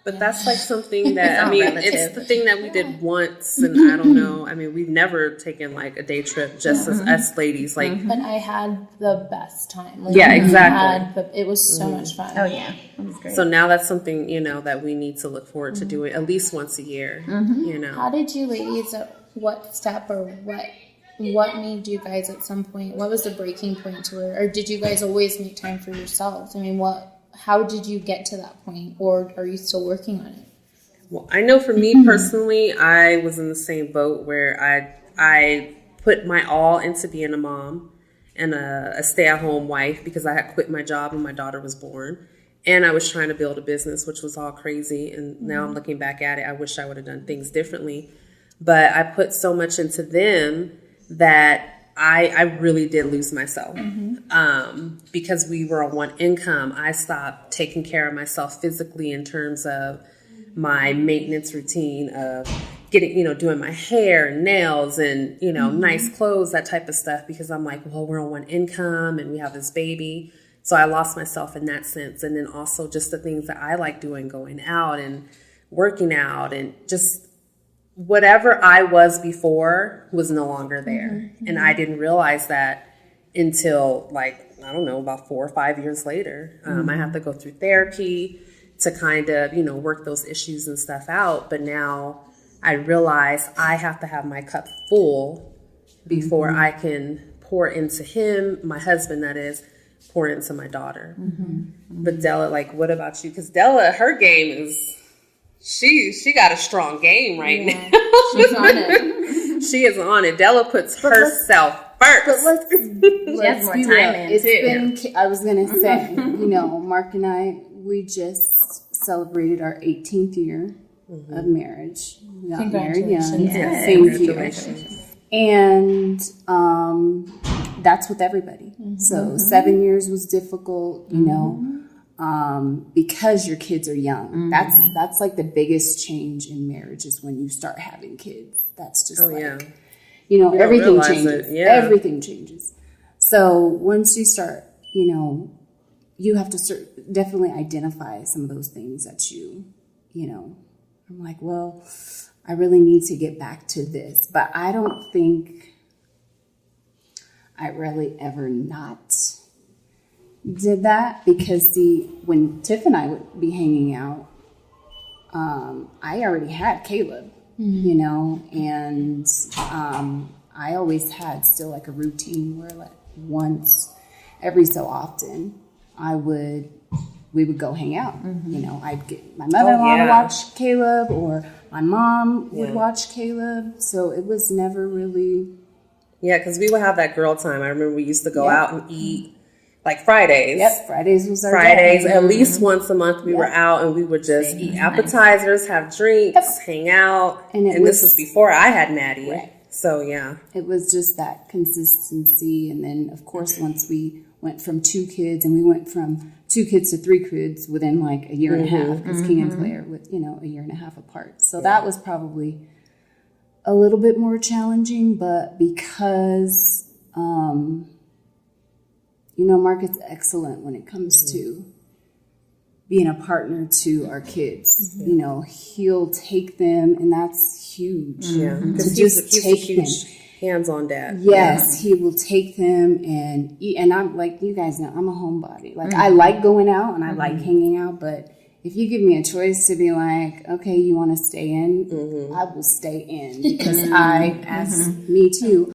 But that's like something that, I mean, it's the thing that we did once, and I don't know. I mean, we've never taken like a day trip just as us ladies. Like, but I had the best time. Like, yeah, exactly. It was so much fun. Oh yeah, it was great. So now that's something, you know, that we need to look forward to doing at least once a year. You know, how did you ladies? What step or what made you guys at some point? What was the breaking point to it, or did you guys always make time for yourselves? I mean, how did you get to that point, or are you still working on it? Well, I know for me personally, I was in the same boat where I put my all into being a mom and a stay-at-home wife because I had quit my job when my daughter was born. And I was trying to build a business, which was all crazy. And now I'm looking back at it, I wish I would have done things differently. But I put so much into them that I really did lose myself because we were on one income. I stopped taking care of myself physically in terms of my maintenance routine of getting, you know, doing my hair and nails and, you know, nice clothes, that type of stuff, because I'm like, well, we're on one income and we have this baby. So I lost myself in that sense. And then also just the things that I like doing, going out and working out and just whatever I was before was no longer there. And I didn't realize that until like, I don't know, about 4 or 5 years later. I have to go through therapy to kind of, you know, work those issues and stuff out. But now I realize I have to have my cup full before I can pour into him, my husband, that is, pour into my daughter. But Della, like, what about you? Because Della, her game is... She got a strong game right now. She's on it. She is on it. Della puts herself first. But let's be real. It's been, I was going to say, you know, Mark and I, we just celebrated our 18th year of marriage. We got married young. Yeah. Thank you. And that's with everybody. So 7 years was difficult, you know. Because your kids are young. That's like the biggest change in marriage is when you start having kids. That's just you know, everything changes. Everything changes. So once you start, you know, you have to definitely identify some of those things that you know, I'm like, well, I really need to get back to this. But I don't think I really ever not did that, because when Tiff and I would be hanging out, I already had Caleb, you know, and I always had still like a routine where like once every so often we would go hang out. You know, I'd get my mother-in-law to watch Caleb, or my mom would watch Caleb. So it was never really. Yeah, because we would have that girl time. I remember we used to go out and eat. Like Fridays. Yep, Fridays was our Fridays. day. At least once a month we were out and we would just eat appetizers, have drinks, hang out. And this was before I had Maddie. Right. So, yeah. It was just that consistency. And then, of course, once we went from 2 kids, and we went from 2 kids to 3 kids within like a year and a half, because King and Claire with, you know, a year and a half apart. So that was probably a little bit more challenging, but because... you know, Mark is excellent when it comes to being a partner to our kids. You know, he'll take them, and that's huge. Yeah, to just take them. Hands-on dad. Yes, he will take them and eat. And I'm like, you guys know, I'm a homebody. Like, I like going out and I like hanging out, but if you give me a choice to be like, okay, you want to stay in, I will stay in, because me too.